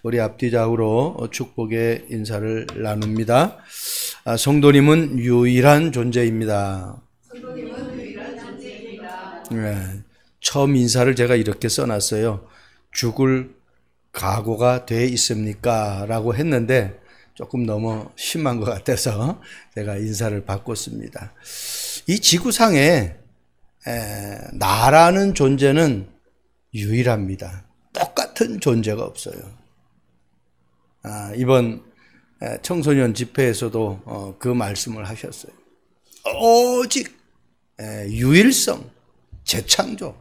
우리 앞뒤좌우로 축복의 인사를 나눕니다. 성도님은 유일한 존재입니다. 네, 처음 인사를 제가 이렇게 써놨어요. 죽을 각오가 돼 있습니까? 라고 했는데 조금 너무 심한 것 같아서 제가 인사를 바꿨습니다. 이 지구상에 나라는 존재는 유일합니다. 똑같은 존재가 없어요. 이번 청소년 집회에서도 그 말씀을 하셨어요. 오직 유일성, 재창조,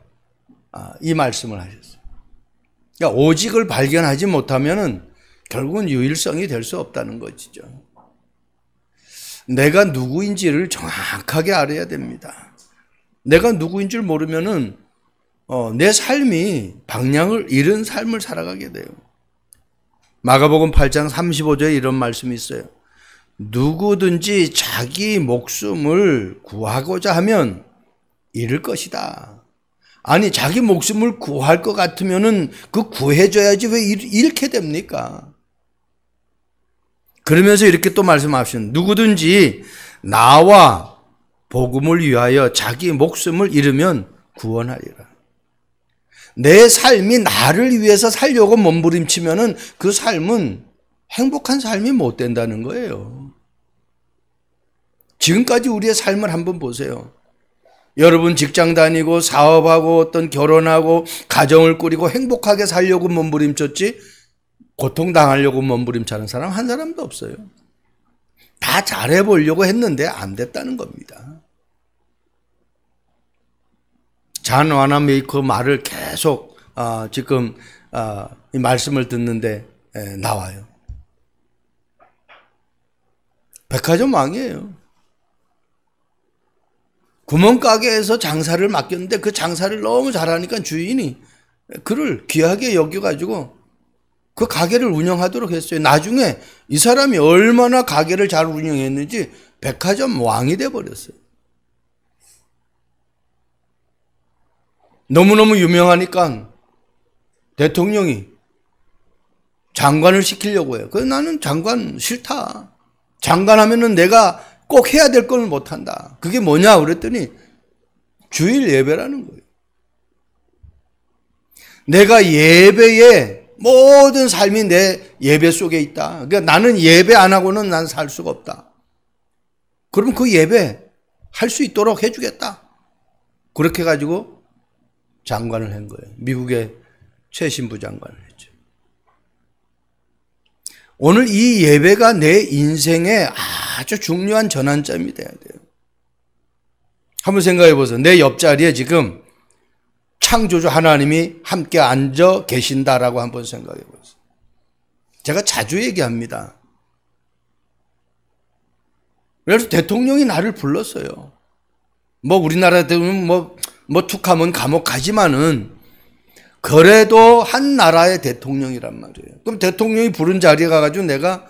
이 말씀을 하셨어요. 그러니까 오직을 발견하지 못하면은 결국은 유일성이 될 수 없다는 것이죠. 내가 누구인지를 정확하게 알아야 됩니다. 내가 누구인 줄 모르면은 내 삶이 방향을 잃은 삶을 살아가게 돼요. 마가복음 8장 35절에 이런 말씀이 있어요. 누구든지 자기 목숨을 구하고자 하면 잃을 것이다. 아니, 자기 목숨을 구할 것 같으면은 그 구해줘야지 왜 잃게 됩니까? 그러면서 이렇게 또 말씀하시는, 누구든지 나와 복음을 위하여 자기 목숨을 잃으면 구원하리라. 내 삶이 나를 위해서 살려고 몸부림치면은 그 삶은 행복한 삶이 못 된다는 거예요. 지금까지 우리의 삶을 한번 보세요. 여러분 직장 다니고 사업하고 어떤 결혼하고 가정을 꾸리고 행복하게 살려고 몸부림쳤지 고통당하려고 몸부림치는 사람 한 사람도 없어요. 다 잘해보려고 했는데 안 됐다는 겁니다. 잔 와나메이커 말을 계속 지금 이 말씀을 듣는데 나와요. 백화점 왕이에요. 구멍가게에서 장사를 맡겼는데 그 장사를 너무 잘하니까 주인이 그를 귀하게 여겨가지고 그 가게를 운영하도록 했어요. 나중에 이 사람이 얼마나 가게를 잘 운영했는지 백화점 왕이 돼버렸어요. 너무너무 유명하니까 대통령이 장관을 시키려고 해요. 그래서 나는 장관 싫다. 장관 하면은 내가 꼭 해야 될 걸 못한다. 그게 뭐냐 그랬더니 주일 예배라는 거예요. 내가 예배에 모든 삶이 내 예배 속에 있다. 그러니까 나는 예배 안 하고는 난 살 수가 없다. 그럼 그 예배 할 수 있도록 해주겠다. 그렇게 가지고 장관을 한 거예요. 미국의 최신부 장관을 했죠. 오늘 이 예배가 내 인생의 아주 중요한 전환점이 돼야 돼요. 한번 생각해 보세요. 내 옆자리에 지금 창조주 하나님이 함께 앉아 계신다라고 한번 생각해 보세요. 제가 자주 얘기합니다. 그래서 대통령이 나를 불렀어요. 뭐 우리나라 대통령 뭐 툭하면 감옥 가지만은 그래도 한 나라의 대통령이란 말이에요. 그럼 대통령이 부른 자리에 가가지고 내가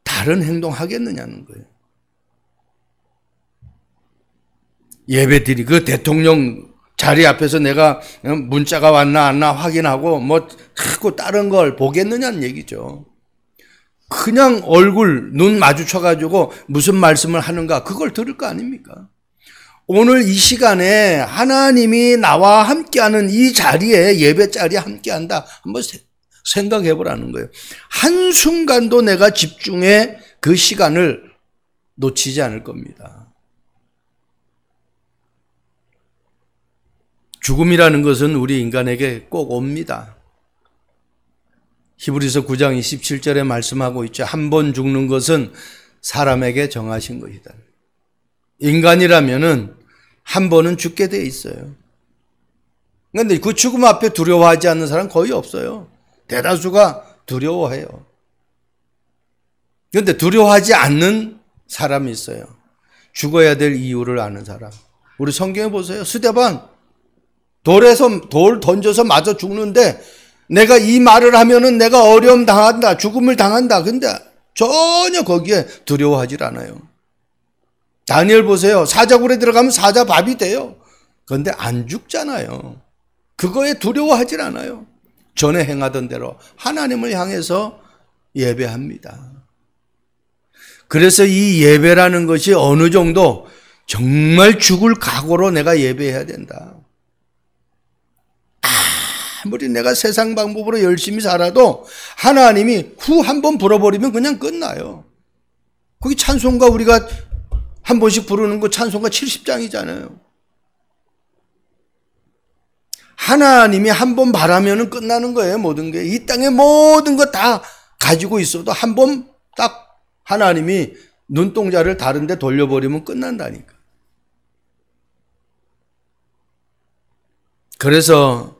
다른 행동 하겠느냐는 거예요. 예배드리 그 대통령 자리 앞에서 내가 문자가 왔나 안 왔나 확인하고 뭐 자꾸 다른 걸 보겠느냐는 얘기죠. 그냥 얼굴 눈 마주쳐가지고 무슨 말씀을 하는가 그걸 들을 거 아닙니까? 오늘 이 시간에 하나님이 나와 함께하는 이 자리에 예배 자리에 함께한다. 한번 생각해 보라는 거예요. 한순간도 내가 집중해 그 시간을 놓치지 않을 겁니다. 죽음이라는 것은 우리 인간에게 꼭 옵니다. 히브리서 9장 27절에 말씀하고 있죠. 한 번 죽는 것은 사람에게 정하신 것이다. 인간이라면은 한 번은 죽게 돼 있어요. 그런데 그 죽음 앞에 두려워하지 않는 사람 거의 없어요. 대다수가 두려워해요. 그런데 두려워하지 않는 사람이 있어요. 죽어야 될 이유를 아는 사람. 우리 성경에 보세요. 스데반 돌 던져서 맞아 죽는데 내가 이 말을 하면은 내가 어려움 당한다, 죽음을 당한다. 근데 전혀 거기에 두려워하질 않아요. 다니엘 보세요. 사자굴에 들어가면 사자 밥이 돼요. 그런데 안 죽잖아요. 그거에 두려워하질 않아요. 전에 행하던 대로 하나님을 향해서 예배합니다. 그래서 이 예배라는 것이 어느 정도 정말 죽을 각오로 내가 예배해야 된다. 아무리 내가 세상 방법으로 열심히 살아도 하나님이 후 한 번 불어버리면 그냥 끝나요. 거기 찬송가 우리가 한 번씩 부르는 거 찬송가 70장이잖아요. 하나님이 한 번 바라면 끝나는 거예요. 모든 게. 이 땅의 모든 거 다 가지고 있어도 한 번 딱 하나님이 눈동자를 다른 데 돌려버리면 끝난다니까. 그래서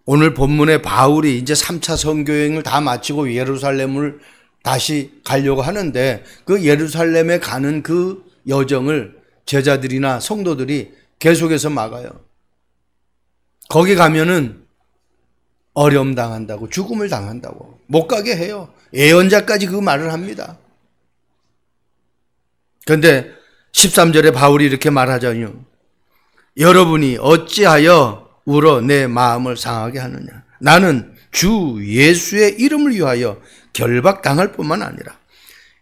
오늘 본문에 바울이 이제 3차 선교여행을 다 마치고 예루살렘을 다시 가려고 하는데 그 예루살렘에 가는 그 여정을 제자들이나 성도들이 계속해서 막아요. 거기 가면은 어려움 당한다고, 죽음을 당한다고, 못 가게 해요. 예언자까지 그 말을 합니다. 그런데 13절에 바울이 이렇게 말하자뇨. 여러분이 어찌하여 울어 내 마음을 상하게 하느냐. 나는 주 예수의 이름을 위하여 결박당할 뿐만 아니라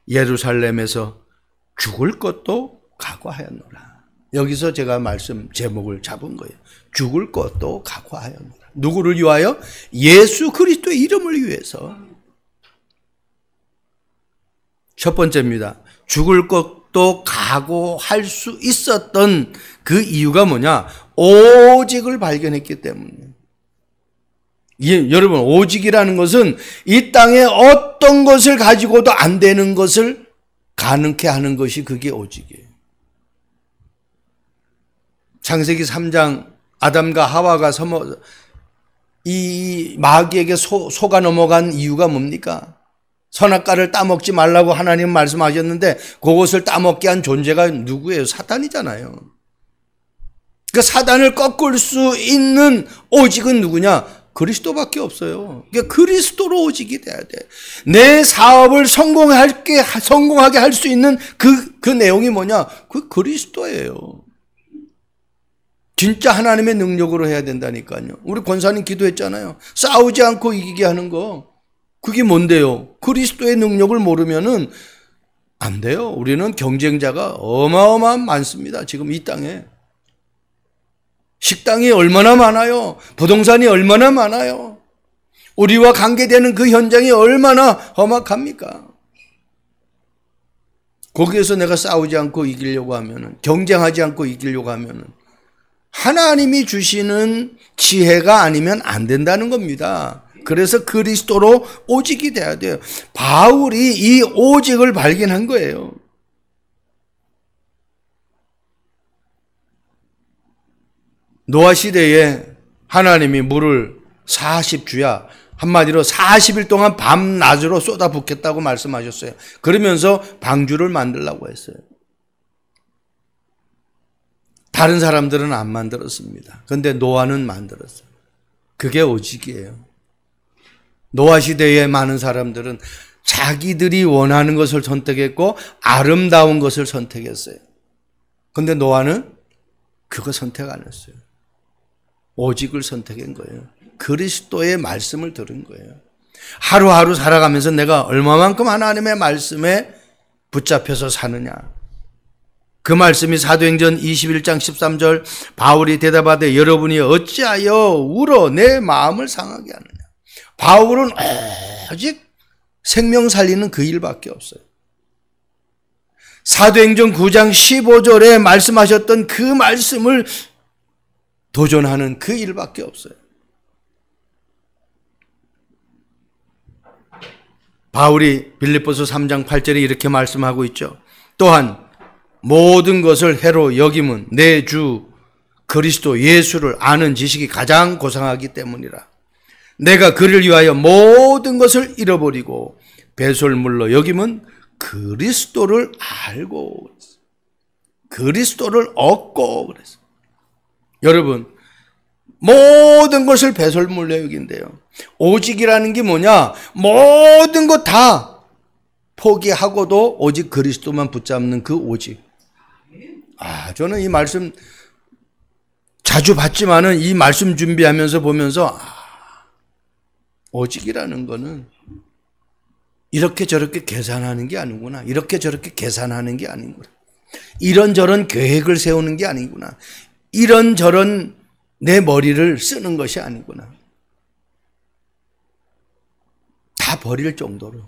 예루살렘에서 죽을 것도 각오하였노라. 여기서 제가 말씀 제목을 잡은 거예요. 죽을 것도 각오하였노라. 누구를 위하여? 예수 그리스도의 이름을 위해서. 첫 번째입니다. 죽을 것도 각오할 수 있었던 그 이유가 뭐냐? 오직을 발견했기 때문에. 여러분, 오직이라는 것은 이 땅에 어떤 것을 가지고도 안 되는 것을 가능케 하는 것이 그게 오직이에요. 창세기 3장 아담과 하와가 이 마귀에게 속아 넘어간 이유가 뭡니까? 선악과를 따먹지 말라고 하나님 말씀하셨는데 그것을 따먹게 한 존재가 누구예요? 사탄이잖아요. 그 사단을 꺾을 수 있는 오직은 누구냐? 그리스도밖에 없어요. 그러니까 그리스도로 오직이 돼야 돼. 내 사업을 성공하게 할 수 있는 그 내용이 뭐냐? 그 그리스도예요. 진짜 하나님의 능력으로 해야 된다니까요. 우리 권사님 기도했잖아요. 싸우지 않고 이기게 하는 거. 그게 뭔데요? 그리스도의 능력을 모르면은 안 돼요. 우리는 경쟁자가 어마어마한 많습니다. 지금 이 땅에. 식당이 얼마나 많아요. 부동산이 얼마나 많아요. 우리와 관계되는 그 현장이 얼마나 험악합니까? 거기에서 내가 싸우지 않고 이기려고 하면은, 경쟁하지 않고 이기려고 하면은 하나님이 주시는 지혜가 아니면 안 된다는 겁니다. 그래서 그리스도로 오직이 돼야 돼요. 바울이 이 오직을 발견한 거예요. 노아 시대에 하나님이 물을 40주야, 한마디로 40일 동안 밤낮으로 쏟아붓겠다고 말씀하셨어요. 그러면서 방주를 만들라고 했어요. 다른 사람들은 안 만들었습니다. 그런데 노아는 만들었어요. 그게 오직이에요. 노아 시대에 많은 사람들은 자기들이 원하는 것을 선택했고 아름다운 것을 선택했어요. 그런데 노아는 그거 선택 안 했어요. 오직을 선택한 거예요. 그리스도의 말씀을 들은 거예요. 하루하루 살아가면서 내가 얼마만큼 하나님의 말씀에 붙잡혀서 사느냐. 그 말씀이 사도행전 21장 13절 바울이 대답하되 여러분이 어찌하여 울어 내 마음을 상하게 하느냐. 바울은 오직 생명 살리는 그 일밖에 없어요. 사도행전 9장 15절에 말씀하셨던 그 말씀을 도전하는 그 일밖에 없어요. 바울이 빌립보서 3장 8절에 이렇게 말씀하고 있죠. 또한 모든 것을 해로 여김은 내 주 그리스도 예수를 아는 지식이 가장 고상하기 때문이라. 내가 그를 위하여 모든 것을 잃어버리고 배설물로 여김은 그리스도를 알고 그리스도를 얻고 그랬어요. 여러분, 모든 것을 배설물로 여긴대요. 오직이라는 게 뭐냐? 모든 것 다 포기하고도 오직 그리스도만 붙잡는 그 오직. 저는 이 말씀 자주 받지만은 이 말씀 준비하면서 보면서 오직이라는 거는 이렇게 저렇게 계산하는 게 아니구나. 이렇게 저렇게 계산하는 게 아니구나. 이런저런 계획을 세우는 게 아니구나. 이런저런 내 머리를 쓰는 것이 아니구나. 다 버릴 정도로,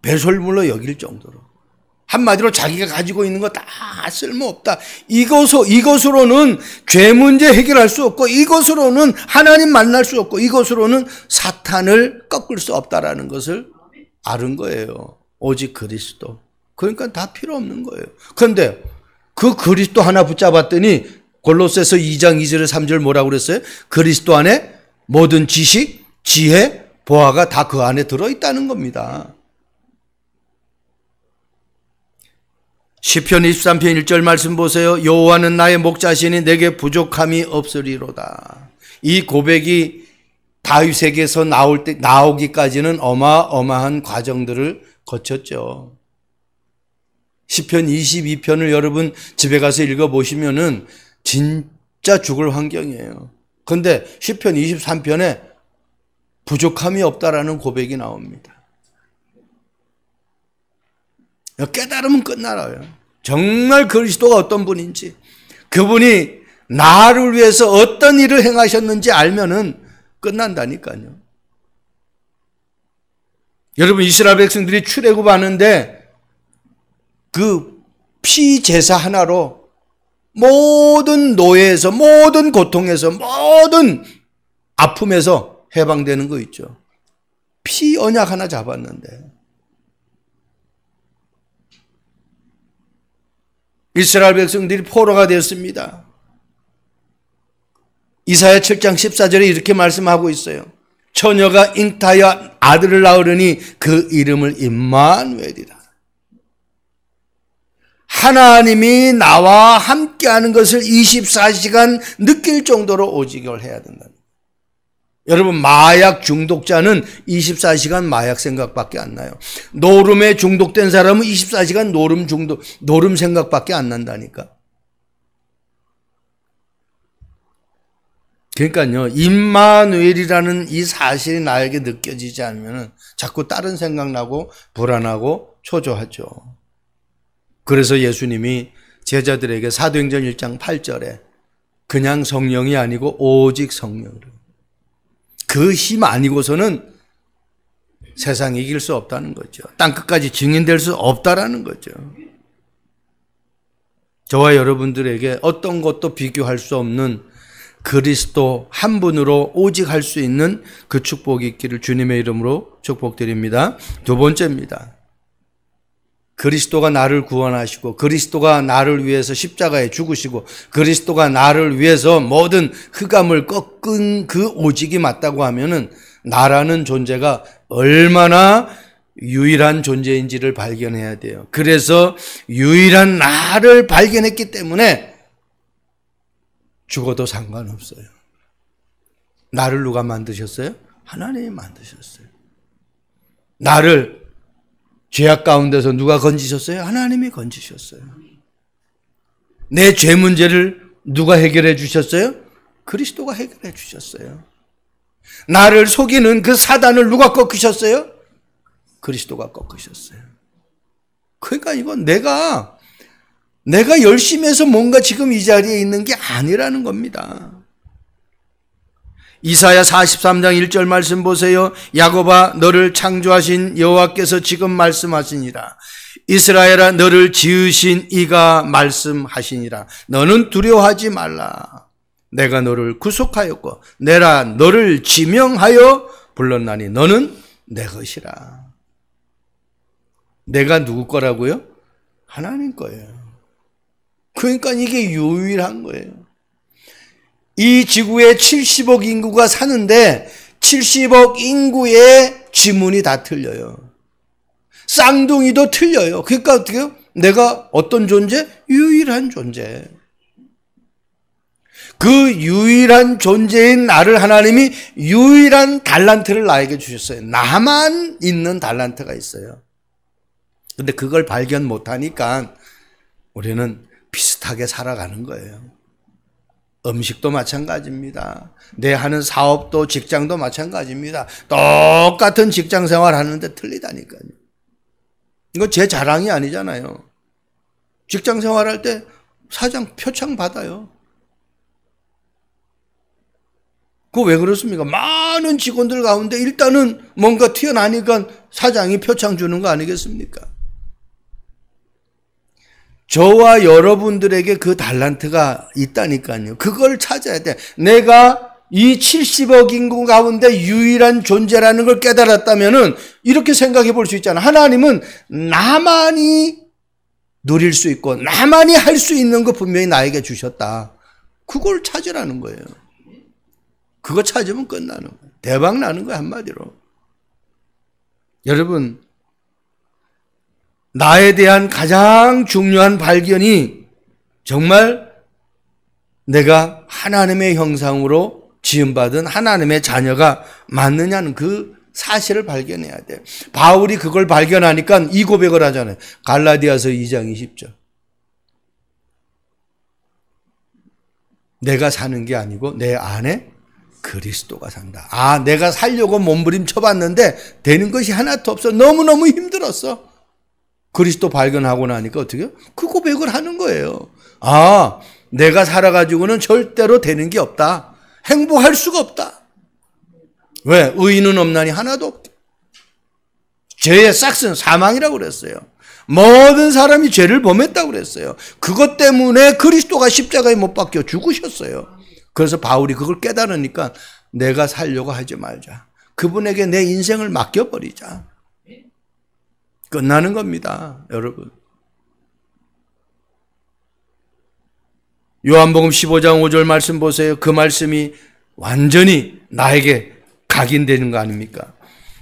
배설물로 여길 정도로, 한마디로 자기가 가지고 있는 거 다 쓸모없다. 이것으로는 죄 문제 해결할 수 없고, 이것으로는 하나님 만날 수 없고, 이것으로는 사탄을 꺾을 수 없다라는 것을 아는 거예요. 오직 그리스도. 그러니까 다 필요 없는 거예요. 그런데 그 그리스도 하나 붙잡았더니 골로새서 2장 2절 3절 뭐라고 그랬어요? 그리스도 안에 모든 지식, 지혜, 보화가 다 그 안에 들어있다는 겁니다. 시편 23편 1절 말씀 보세요. 여호와는 나의 목자시니 내게 부족함이 없으리로다. 이 고백이 다윗에게서 나오기까지는 어마어마한 과정들을 거쳤죠. 시편 22편을 여러분 집에 가서 읽어보시면은 진짜 죽을 환경이에요. 그런데 시편 23편에 부족함이 없다라는 고백이 나옵니다. 깨달으면 끝나요. 정말 그리스도가 어떤 분인지, 그분이 나를 위해서 어떤 일을 행하셨는지 알면은 끝난다니까요. 여러분, 이스라엘 백성들이 출애굽하는데 그 피 제사 하나로 모든 노예에서, 모든 고통에서, 모든 아픔에서 해방되는 거 있죠. 피 언약 하나 잡았는데 이스라엘 백성들이 포로가 되었습니다. 이사야 7장 14절에 이렇게 말씀하고 있어요. 처녀가 잉타하여 아들을 낳으려니 그 이름을 임마누엘이라. 하나님이 나와 함께하는 것을 24시간 느낄 정도로 오직을 해야 된다. 여러분, 마약 중독자는 24시간 마약 생각밖에 안 나요. 노름에 중독된 사람은 24시간 노름 생각밖에 안 난다니까. 그러니까요, 임마누엘이라는 이 사실이 나에게 느껴지지 않으면 자꾸 다른 생각나고 불안하고 초조하죠. 그래서 예수님이 제자들에게 사도행전 1장 8절에 그냥 성령이 아니고 오직 성령으로, 그 힘 아니고서는 세상 이길 수 없다는 거죠. 땅끝까지 증인될 수 없다라는 거죠. 저와 여러분들에게 어떤 것도 비교할 수 없는 그리스도 한 분으로 오직 할 수 있는 그 축복이 있기를 주님의 이름으로 축복드립니다. 두 번째입니다. 그리스도가 나를 구원하시고, 그리스도가 나를 위해서 십자가에 죽으시고, 그리스도가 나를 위해서 모든 흑암을 꺾은 그 오직이 맞다고 하면은 나라는 존재가 얼마나 유일한 존재인지를 발견해야 돼요. 그래서 유일한 나를 발견했기 때문에 죽어도 상관없어요. 나를 누가 만드셨어요? 하나님이 만드셨어요. 나를 죄악 가운데서 누가 건지셨어요? 하나님이 건지셨어요. 내 죄 문제를 누가 해결해 주셨어요? 그리스도가 해결해 주셨어요. 나를 속이는 그 사단을 누가 꺾으셨어요? 그리스도가 꺾으셨어요. 그러니까 이건 내가 열심히 해서 뭔가 지금 이 자리에 있는 게 아니라는 겁니다. 이사야 43장 1절 말씀 보세요. 야곱아, 너를 창조하신 여호와께서 지금 말씀하시니라. 이스라엘아, 너를 지으신 이가 말씀하시니라. 너는 두려워하지 말라. 내가 너를 구속하였고 내가 너를 지명하여 불렀나니 너는 내 것이라. 내가 누구 거라고요? 하나님 거예요. 그러니까 이게 유일한 거예요. 이 지구에 70억 인구가 사는데 70억 인구의 지문이 다 틀려요. 쌍둥이도 틀려요. 그러니까 어떻게요? 내가 어떤 존재? 유일한 존재. 그 유일한 존재인 나를 하나님이 유일한 달란트를 나에게 주셨어요. 나만 있는 달란트가 있어요. 근데 그걸 발견 못하니까 우리는 비슷하게 살아가는 거예요. 음식도 마찬가지입니다. 내 하는 사업도 직장도 마찬가지입니다. 똑같은 직장 생활 하는데 틀리다니까요. 이거 제 자랑이 아니잖아요. 직장 생활할 때 사장 표창 받아요. 그거 왜 그렇습니까? 많은 직원들 가운데 일단은 뭔가 튀어나니까 사장이 표창 주는 거 아니겠습니까? 저와 여러분들에게 그 달란트가 있다니까요. 그걸 찾아야 돼. 내가 이 70억 인구 가운데 유일한 존재라는 걸 깨달았다면은 이렇게 생각해 볼 수 있잖아. 하나님은 나만이 누릴 수 있고 나만이 할 수 있는 거 분명히 나에게 주셨다. 그걸 찾으라는 거예요. 그거 찾으면 끝나는 거예요. 대박 나는 거예요, 한마디로. 여러분, 나에 대한 가장 중요한 발견이 정말 내가 하나님의 형상으로 지음받은 하나님의 자녀가 맞느냐는 그 사실을 발견해야 돼. 바울이 그걸 발견하니까 이 고백을 하잖아요. 갈라디아서 2장 20절. 내가 사는 게 아니고 내 안에 그리스도가 산다. 아, 내가 살려고 몸부림쳐봤는데 되는 것이 하나도 없어. 너무너무 힘들었어. 그리스도 발견하고 나니까 어떻게 해요? 그 고백을 하는 거예요. 아, 내가 살아가지고는 절대로 되는 게 없다. 행복할 수가 없다. 왜? 의인은 없나니 하나도 없다. 죄의 싹은 사망이라고 그랬어요. 모든 사람이 죄를 범했다고 그랬어요. 그것 때문에 그리스도가 십자가에 못 박혀 죽으셨어요. 그래서 바울이 그걸 깨달으니까 내가 살려고 하지 말자. 그분에게 내 인생을 맡겨버리자. 끝나는 겁니다, 여러분. 요한복음 15장 5절 말씀 보세요. 그 말씀이 완전히 나에게 각인되는 거 아닙니까?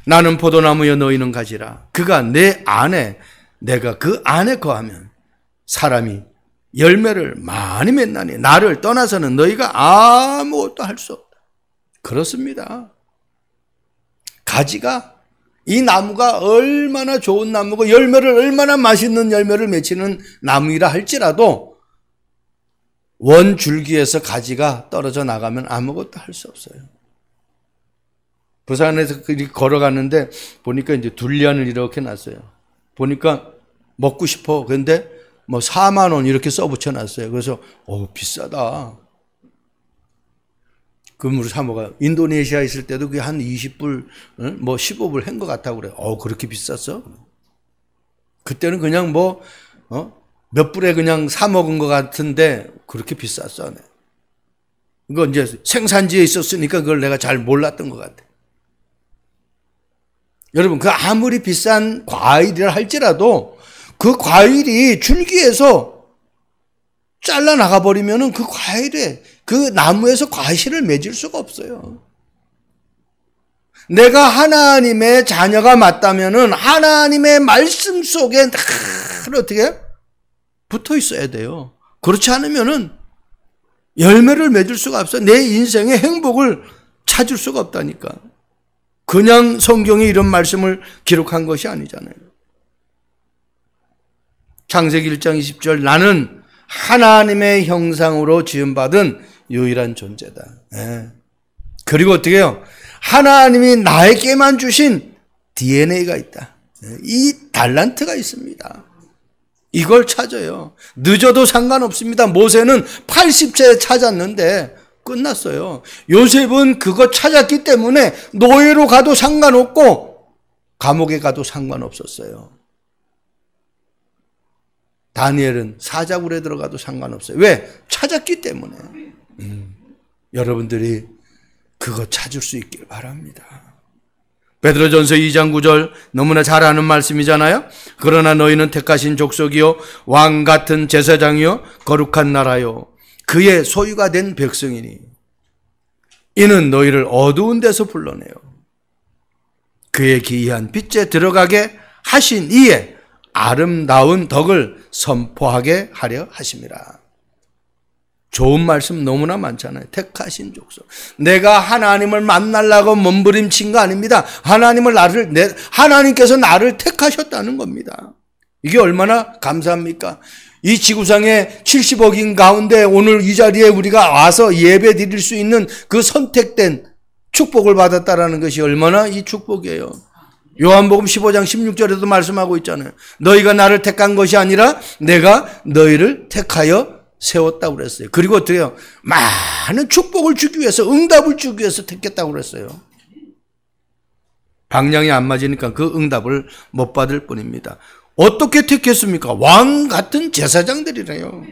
나는 포도나무여 너희는 가지라. 그가 내 안에, 내가 그 안에 거하면 사람이 열매를 많이 맺나니 나를 떠나서는 너희가 아무것도 할 수 없다. 그렇습니다. 가지가, 이 나무가 얼마나 좋은 나무고 열매를 얼마나 맛있는 열매를 맺히는 나무이라 할지라도 원 줄기에서 가지가 떨어져 나가면 아무것도 할 수 없어요. 부산에서 걸어갔는데 보니까 이제 둘리안을 이렇게 놨어요. 보니까 먹고 싶어. 그런데 뭐 4만 원 이렇게 써붙여 놨어요. 그래서 비싸다. 그물을 사 먹어요. 인도네시아 있을 때도 그게 한 20불, 뭐 15불 한 것 같다고 그래요. 그렇게 비쌌어? 그때는 그냥 몇 불에 그냥 사 먹은 것 같은데 그렇게 비쌌어. 이거 이제 생산지에 있었으니까 그걸 내가 잘 몰랐던 것 같아. 여러분, 그 아무리 비싼 과일이라 할지라도 그 과일이 줄기에서 잘라 나가버리면은 그 과일에, 그 나무에서 과실을 맺을 수가 없어요. 내가 하나님의 자녀가 맞다면은 하나님의 말씀 속에 늘 어떻게 붙어 있어야 돼요. 그렇지 않으면은 열매를 맺을 수가 없어요. 내 인생의 행복을 찾을 수가 없다니까. 그냥 성경에 이런 말씀을 기록한 것이 아니잖아요. 창세기 1장 20절 나는 하나님의 형상으로 지음받은 유일한 존재다. 네. 그리고 어떻게 해요? 하나님이 나에게만 주신 DNA가 있다. 이 달란트가 있습니다. 이걸 찾아요. 늦어도 상관없습니다. 모세는 80세에 찾았는데 끝났어요. 요셉은 그거 찾았기 때문에 노예로 가도 상관없고 감옥에 가도 상관없었어요. 다니엘은 사자굴에 들어가도 상관없어요. 왜? 찾았기 때문에. 여러분들이 그거 찾을 수 있길 바랍니다. 베드로전서 2장 9절 너무나 잘 아는 말씀이잖아요. 그러나 너희는 택하신 족속이요 왕 같은 제사장이요 거룩한 나라요 그의 소유가 된 백성이니 이는 너희를 어두운 데서 불러내요 그의 기이한 빛에 들어가게 하신 이에 아름다운 덕을 선포하게 하려 하심이라. 좋은 말씀 너무나 많잖아요. 택하신 족속. 내가 하나님을 만나려고 몸부림친 거 아닙니다. 하나님께서 나를 택하셨다는 겁니다. 이게 얼마나 감사합니까? 이 지구상에 70억인 가운데 오늘 이 자리에 우리가 와서 예배 드릴 수 있는 그 선택된 축복을 받았다라는 것이 얼마나 이 축복이에요. 요한복음 15장 16절에도 말씀하고 있잖아요. 너희가 나를 택한 것이 아니라 내가 너희를 택하여 세웠다고 그랬어요. 그리고 어떻게 해요? 많은 축복을 주기 위해서, 응답을 주기 위해서 택했다고 그랬어요. 방향이 안 맞으니까 그 응답을 못 받을 뿐입니다. 어떻게 택했습니까? 왕 같은 제사장들이래요.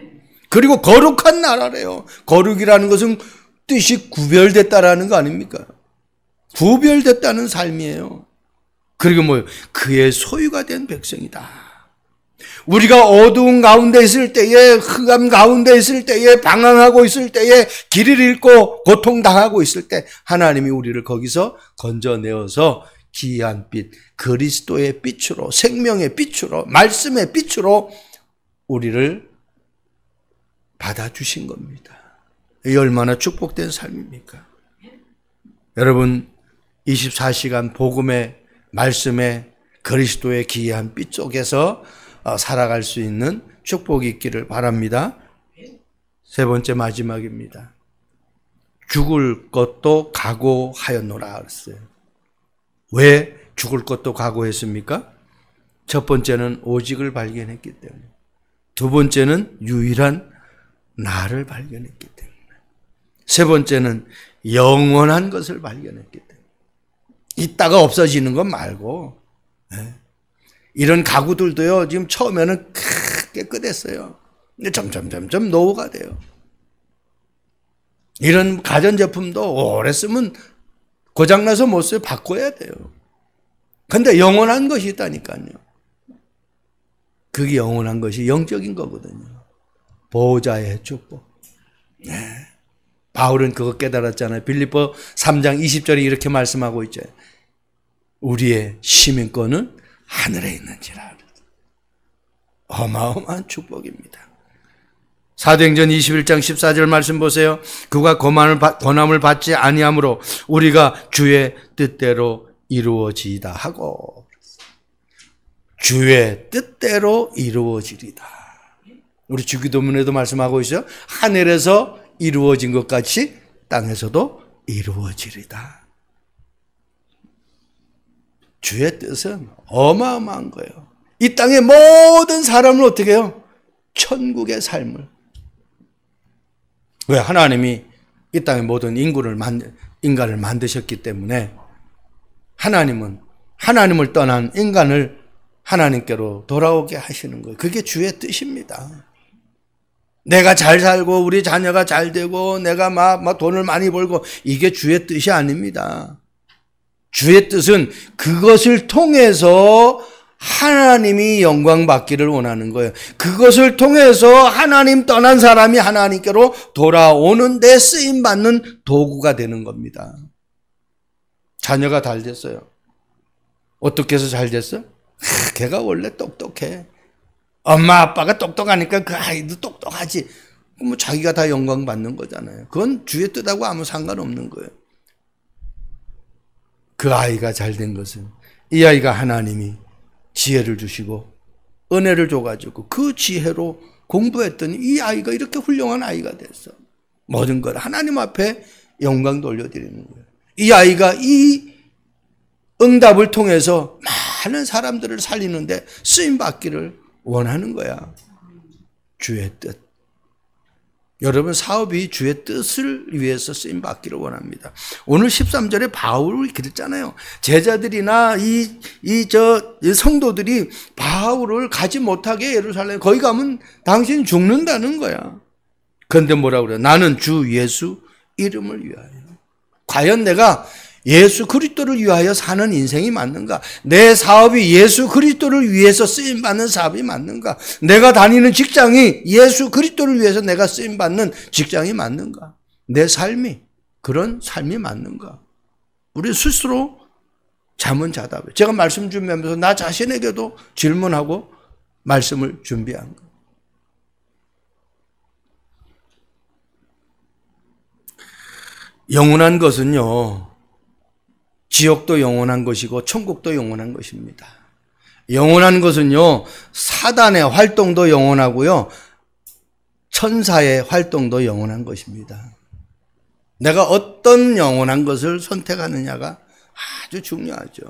그리고 거룩한 나라래요. 거룩이라는 것은 뜻이 구별됐다라는 거 아닙니까? 구별됐다는 삶이에요. 그리고 뭐예요? 그의 소유가 된 백성이다. 우리가 어두운 가운데 있을 때에, 흑암 가운데 있을 때에, 방황하고 있을 때에, 길을 잃고 고통당하고 있을 때 하나님이 우리를 거기서 건져내어서 기이한 빛, 그리스도의 빛으로, 생명의 빛으로, 말씀의 빛으로 우리를 받아주신 겁니다. 이 얼마나 축복된 삶입니까? 여러분, 24시간 복음의 말씀의 그리스도의 기이한 빛 속에서 살아갈 수 있는 축복이 있기를 바랍니다. 세 번째 마지막입니다. 죽을 것도 각오하였노라 그랬어요. 왜 죽을 것도 각오했습니까? 첫 번째는 오직을 발견했기 때문에, 두 번째는 유일한 나를 발견했기 때문에, 세 번째는 영원한 것을 발견했기 때문에. 있다가 없어지는 것 말고, 이런 가구들도요, 지금 처음에는 깨끗했어요. 근데 점점 노후가 돼요. 이런 가전제품도 오래 쓰면 고장나서 못 써요. 바꿔야 돼요. 근데 영원한 것이 있다니까요. 그게 영원한 것이 영적인 거거든요. 보호자의 축복. 네. 바울은 그거 깨달았잖아요. 빌립보 3장 20절에 이렇게 말씀하고 있죠. 우리의 시민권은 하늘에 있는지라. 어마어마한 축복입니다. 사도행전 21장 14절 말씀 보세요. 그가 고난을 받지 아니하므로 우리가 주의 뜻대로 이루어지이다 하고, 주의 뜻대로 이루어지리다. 우리 주기도문에도 말씀하고 있어요. 하늘에서 이루어진 것 같이 땅에서도 이루어지리다. 주의 뜻은 어마어마한 거예요. 이 땅의 모든 사람을 어떻게 해요? 천국의 삶을. 왜? 하나님이 이 땅의 모든 인간을 만드셨기 때문에 하나님을 떠난 인간을 하나님께로 돌아오게 하시는 거예요. 그게 주의 뜻입니다. 내가 잘 살고 우리 자녀가 잘 되고 내가 막 돈을 많이 벌고 이게 주의 뜻이 아닙니다. 주의 뜻은 그것을 통해서 하나님이 영광 받기를 원하는 거예요. 그것을 통해서 하나님 떠난 사람이 하나님께로 돌아오는 데 쓰임받는 도구가 되는 겁니다. 자녀가 잘 됐어요. 어떻게 해서 잘 됐어? 걔가 원래 똑똑해. 엄마 아빠가 똑똑하니까 그 아이도 똑똑하지. 뭐 자기가 다 영광 받는 거잖아요. 그건 주의 뜻하고 아무 상관없는 거예요. 그 아이가 잘 된 것은 이 아이가 하나님이 지혜를 주시고 은혜를 줘가지고 그 지혜로 공부했더니 이 아이가 이렇게 훌륭한 아이가 됐어. 모든 걸 하나님 앞에 영광 돌려드리는 거예요. 이 아이가 이 응답을 통해서 많은 사람들을 살리는데 쓰임받기를 원하는 거야. 주의 뜻. 여러분, 사업이 주의 뜻을 위해서 쓰임받기를 원합니다. 오늘 13절에 바울이 그랬잖아요. 제자들이나 이 성도들이 바울을 가지 못하게 예루살렘 거기 가면 당신 죽는다는 거야. 그런데 뭐라고 그래요? 나는 주 예수 이름을 위하여. 과연 내가 예수 그리스도를 위하여 사는 인생이 맞는가? 내 사업이 예수 그리스도를 위해서 쓰임받는 사업이 맞는가? 내가 다니는 직장이 예수 그리스도를 위해서 내가 쓰임받는 직장이 맞는가? 내 삶이 그런 삶이 맞는가? 우리 스스로 자문자답해. 제가 말씀 준비하면서 나 자신에게도 질문하고 말씀을 준비한 거예요. 영원한 것은요, 지옥도 영원한 것이고 천국도 영원한 것입니다. 영원한 것은요, 사단의 활동도 영원하고요, 천사의 활동도 영원한 것입니다. 내가 어떤 영원한 것을 선택하느냐가 아주 중요하죠.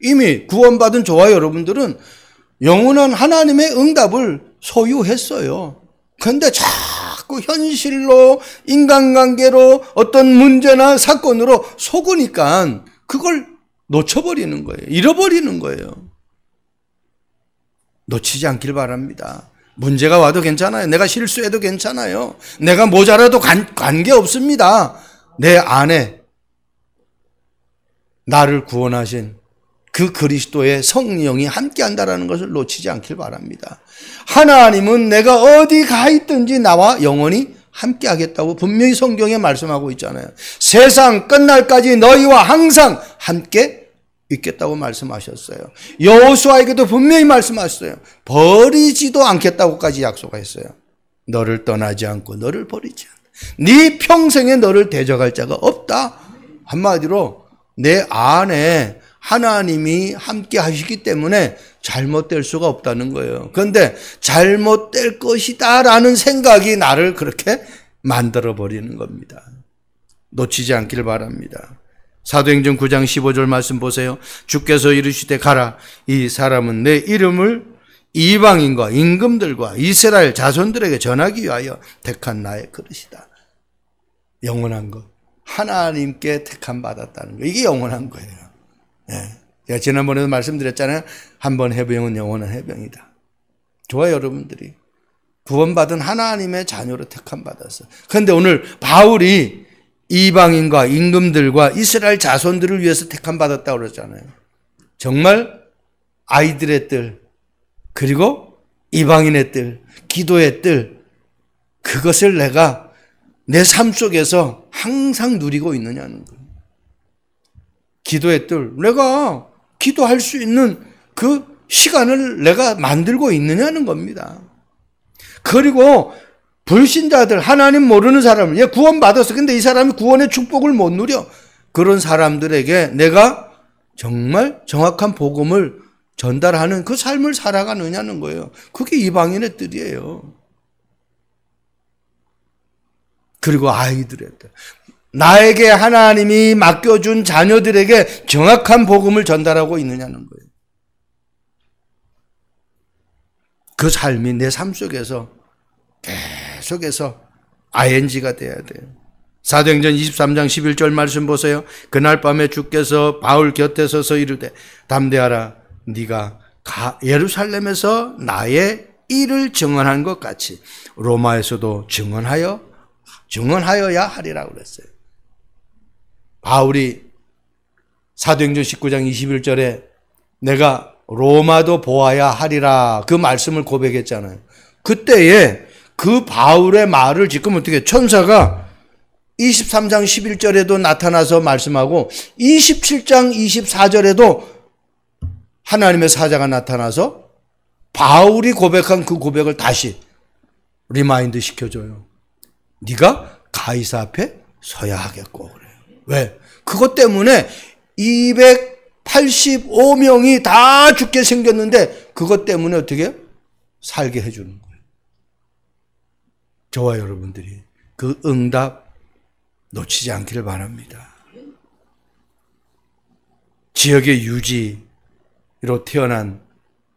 이미 구원받은 저와 여러분들은 영원한 하나님의 응답을 소유했어요. 그런데 자꾸 현실로, 인간관계로, 어떤 문제나 사건으로 속으니까 그걸 놓쳐버리는 거예요. 잃어버리는 거예요. 놓치지 않길 바랍니다. 문제가 와도 괜찮아요. 내가 실수해도 괜찮아요. 내가 모자라도 관계없습니다. 내 안에 나를 구원하신 그 그리스도의 성령이 함께한다는 것을 놓치지 않길 바랍니다. 하나님은 내가 어디 가 있든지 나와 영원히 함께하겠다고 분명히 성경에 말씀하고 있잖아요. 세상 끝날까지 너희와 항상 함께 있겠다고 말씀하셨어요. 여호수아에게도 분명히 말씀하셨어요. 버리지도 않겠다고까지 약속했어요. 너를 떠나지 않고 너를 버리지 않는다. 네 평생에 너를 대적할 자가 없다. 한마디로 내 안에 하나님이 함께 하시기 때문에 잘못될 수가 없다는 거예요. 그런데 잘못될 것이다 라는 생각이 나를 그렇게 만들어버리는 겁니다. 놓치지 않기를 바랍니다. 사도행전 9장 15절 말씀 보세요. 주께서 이르시되 가라. 이 사람은 내 이름을 이방인과 임금들과 이스라엘 자손들에게 전하기 위하여 택한 나의 그릇이다. 영원한 것. 하나님께 택함 받았다는 거. 이게 영원한 거예요. 예. 제가 지난번에도 말씀드렸잖아요. 한 번 해병은 영원한 해병이다. 좋아요, 여러분들이. 구원받은 하나님의 자녀로 택함 받았어요. 그런데 오늘 바울이 이방인과 임금들과 이스라엘 자손들을 위해서 택함 받았다고 그러잖아요. 정말 아이들의 뜰, 그리고 이방인의 뜰, 기도의 뜰, 그것을 내가 내 삶 속에서 항상 누리고 있느냐는 거예요. 기도의 뜰, 내가 기도할 수 있는 그 시간을 내가 만들고 있느냐는 겁니다. 그리고 불신자들, 하나님 모르는 사람을, 얘 구원받았어. 근데 이 사람이 구원의 축복을 못 누려. 그런 사람들에게 내가 정말 정확한 복음을 전달하는 그 삶을 살아가느냐는 거예요. 그게 이방인의 뜻이에요. 그리고 아이들의 뜻. 나에게 하나님이 맡겨준 자녀들에게 정확한 복음을 전달하고 있느냐는 거예요. 그 삶이 내 삶 속에서 계속해서 ING가 돼야 돼요. 사도행전 23장 11절 말씀 보세요. 그날 밤에 주께서 바울 곁에 서서 이르되 담대하라. 네가 예루살렘에서 나의 일을 증언한 것 같이 로마에서도 증언하여야 하리라고 그랬어요. 바울이 사도행전 19장 21절에 내가 로마도 보아야 하리라 그 말씀을 고백했잖아요. 그때에 그 바울의 말을 지금 어떻게 천사가 23장 11절에도 나타나서 말씀하고 27장 24절에도 하나님의 사자가 나타나서 바울이 고백한 그 고백을 다시 리마인드 시켜줘요. 네가 가이사 앞에 서야 하겠고 그래요. 왜? 그것 때문에 285명이 다 죽게 생겼는데 그것 때문에 어떻게 살게 해주는 거예요. 저와 여러분들이 그 응답 놓치지 않기를 바랍니다. 지역의 유지로 태어난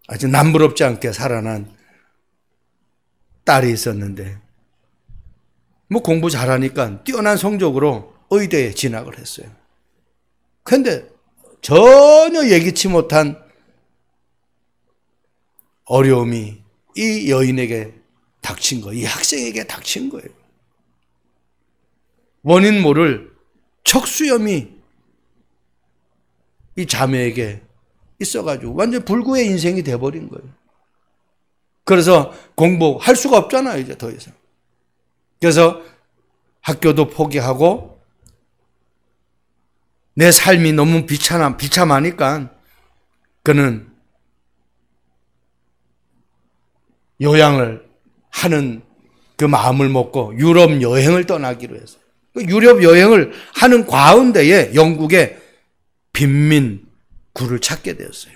아주 남부럽지 않게 살아난 딸이 있었는데 뭐 공부 잘하니까 뛰어난 성적으로 의대에 진학을 했어요. 그런데 전혀 예기치 못한 어려움이 이 여인에게 닥친 거예요. 이 학생에게 닥친 거예요. 원인 모를 척수염이 이 자매에게 있어가지고 완전 불구의 인생이 돼버린 거예요. 그래서 공부할 수가 없잖아요, 이제 더 이상. 그래서 학교도 포기하고 내 삶이 너무 비참하니까 그는 요양을 하는 그 마음을 먹고 유럽 여행을 떠나기로 했어요. 그 유럽 여행을 하는 가운데에 영국의 빈민 굴을 찾게 되었어요.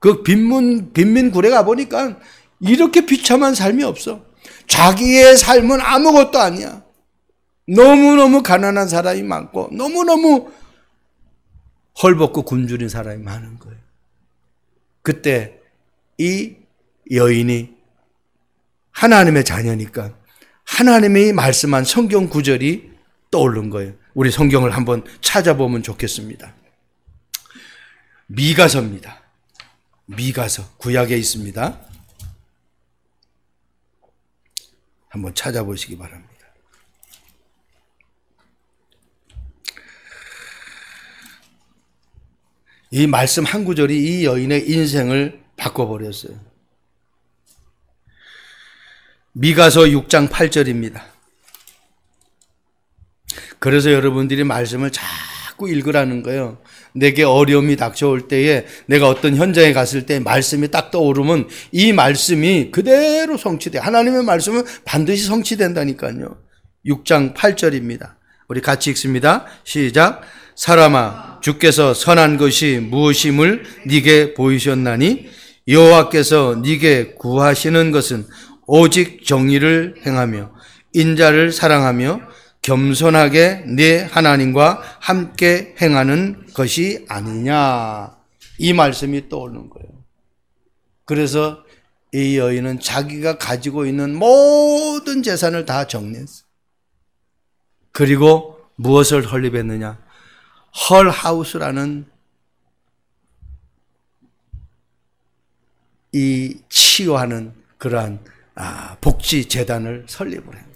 그 빈민굴에 가보니까 이렇게 비참한 삶이 없어. 자기의 삶은 아무것도 아니야. 너무너무 가난한 사람이 많고 너무너무 헐벗고 굶주린 사람이 많은 거예요. 그때 이 여인이 하나님의 자녀니까 하나님이 말씀한 성경 구절이 떠오른 거예요. 우리 성경을 한번 찾아보면 좋겠습니다. 미가서입니다. 미가서 구약에 있습니다. 한번 찾아보시기 바랍니다. 이 말씀 한 구절이 이 여인의 인생을 바꿔버렸어요. 미가서 6장 8절입니다. 그래서 여러분들이 말씀을 자꾸 읽으라는 거예요. 내게 어려움이 닥쳐올 때에 내가 어떤 현장에 갔을 때 말씀이 딱 떠오르면 이 말씀이 그대로 성취돼. 하나님의 말씀은 반드시 성취된다니까요. 6장 8절입니다. 우리 같이 읽습니다. 시작. 사람아, 주께서 선한 것이 무엇임을 네게 보이셨나니 여호와께서 네게 구하시는 것은 오직 정의를 행하며 인자를 사랑하며 겸손하게 네 하나님과 함께 행하는 것이 아니냐. 이 말씀이 떠오르는 거예요. 그래서 이 여인은 자기가 가지고 있는 모든 재산을 다 정리했어요. 그리고 무엇을 설립했느냐? 헐하우스라는 이 치유하는 그러한 복지재단을 설립을 한 거예요.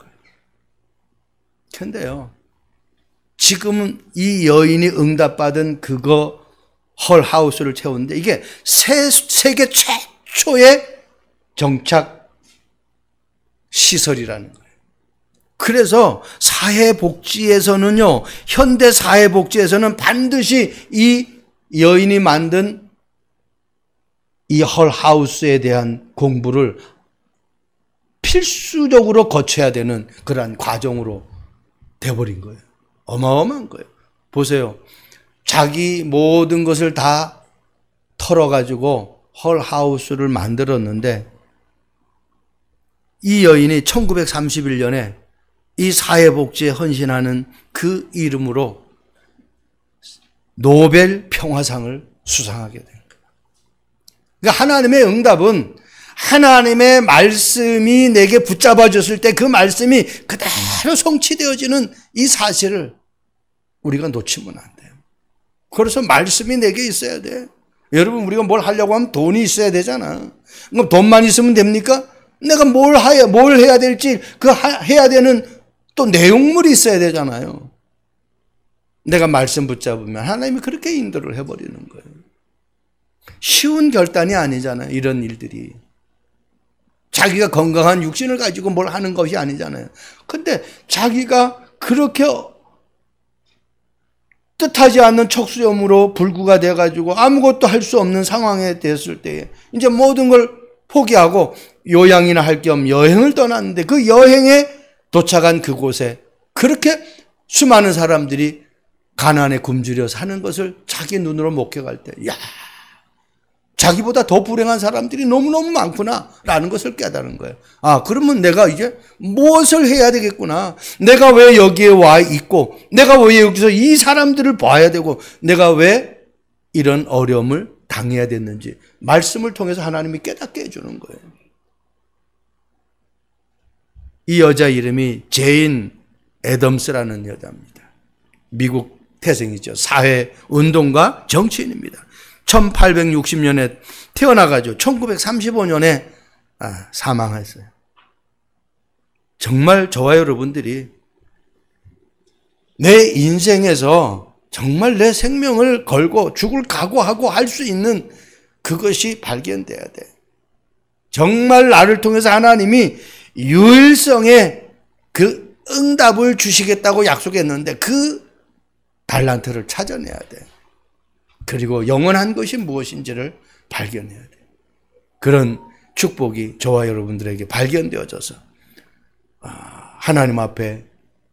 근데요, 지금은 이 여인이 응답받은 그거 헐하우스를 채우는데 이게 세계 최초의 정착 시설이라는 거예요. 그래서 사회복지에서는요, 현대 사회복지에서는 반드시 이 여인이 만든 이 헐하우스에 대한 공부를 필수적으로 거쳐야 되는 그러한 과정으로 돼버린 거예요. 어마어마한 거예요. 보세요. 자기 모든 것을 다 털어가지고 헐하우스를 만들었는데 이 여인이 1931년에 이 사회복지에 헌신하는 그 이름으로 노벨 평화상을 수상하게 된 거예요. 그러니까 하나님의 응답은 하나님의 말씀이 내게 붙잡아줬을 때 그 말씀이 그대로 성취되어지는 이 사실을 우리가 놓치면 안 돼요. 그래서 말씀이 내게 있어야 돼. 여러분, 우리가 뭘 하려고 하면 돈이 있어야 되잖아. 그럼 돈만 있으면 됩니까? 내가 뭘 해야 될지 해야 되는 또 내용물이 있어야 되잖아요. 내가 말씀 붙잡으면 하나님이 그렇게 인도를 해버리는 거예요. 쉬운 결단이 아니잖아요. 이런 일들이. 자기가 건강한 육신을 가지고 뭘 하는 것이 아니잖아요. 근데 자기가 그렇게 뜻하지 않는 척수염으로 불구가 돼가지고 아무것도 할 수 없는 상황에 됐을 때에 이제 모든 걸 포기하고 요양이나 할 겸 여행을 떠났는데 그 여행에 도착한 그곳에 그렇게 수많은 사람들이 가난에 굶주려 사는 것을 자기 눈으로 목격할 때, 야, 자기보다 더 불행한 사람들이 너무너무 많구나라는 것을 깨달은 거예요. 그러면 내가 이제 무엇을 해야 되겠구나. 내가 왜 여기에 와 있고, 내가 왜 여기서 이 사람들을 봐야 되고, 내가 왜 이런 어려움을 당해야 됐는지 말씀을 통해서 하나님이 깨닫게 해주는 거예요. 이 여자 이름이 제인 애덤스라는 여자입니다. 미국 태생이죠. 사회운동가 정치인입니다. 1860년에 태어나가지고 1935년에 사망했어요. 정말 저와 여러분들이 내 인생에서 정말 내 생명을 걸고 죽을 각오하고 할 수 있는 그것이 발견돼야 돼. 정말 나를 통해서 하나님이 유일성의 그 응답을 주시겠다고 약속했는데 그 달란트를 찾아내야 돼. 그리고 영원한 것이 무엇인지를 발견해야 돼. 그런 축복이 저와 여러분들에게 발견되어져서 하나님 앞에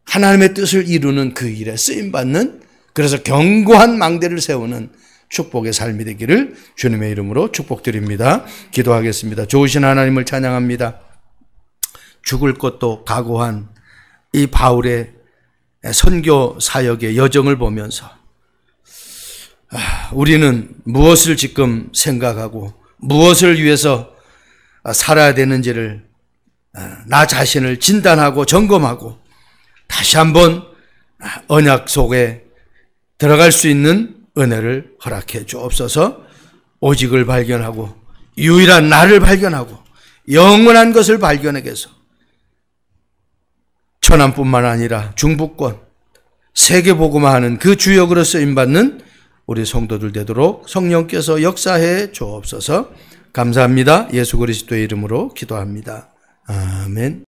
하나님의 뜻을 이루는 그 일에 쓰임받는, 그래서 견고한 망대를 세우는 축복의 삶이 되기를 주님의 이름으로 축복드립니다. 기도하겠습니다. 좋으신 하나님을 찬양합니다. 죽을 것도 각오한 이 바울의 선교 사역의 여정을 보면서 우리는 무엇을 지금 생각하고 무엇을 위해서 살아야 되는지를 나 자신을 진단하고 점검하고 다시 한번 언약 속에 들어갈 수 있는 은혜를 허락해 주옵소서. 오직을 발견하고 유일한 나를 발견하고 영원한 것을 발견해서 천안뿐만 아니라 중부권 세계복음화하는 그 주역으로 쓰임받는 우리 성도들 되도록 성령께서 역사해 주옵소서. 감사합니다. 예수 그리스도의 이름으로 기도합니다. 아멘.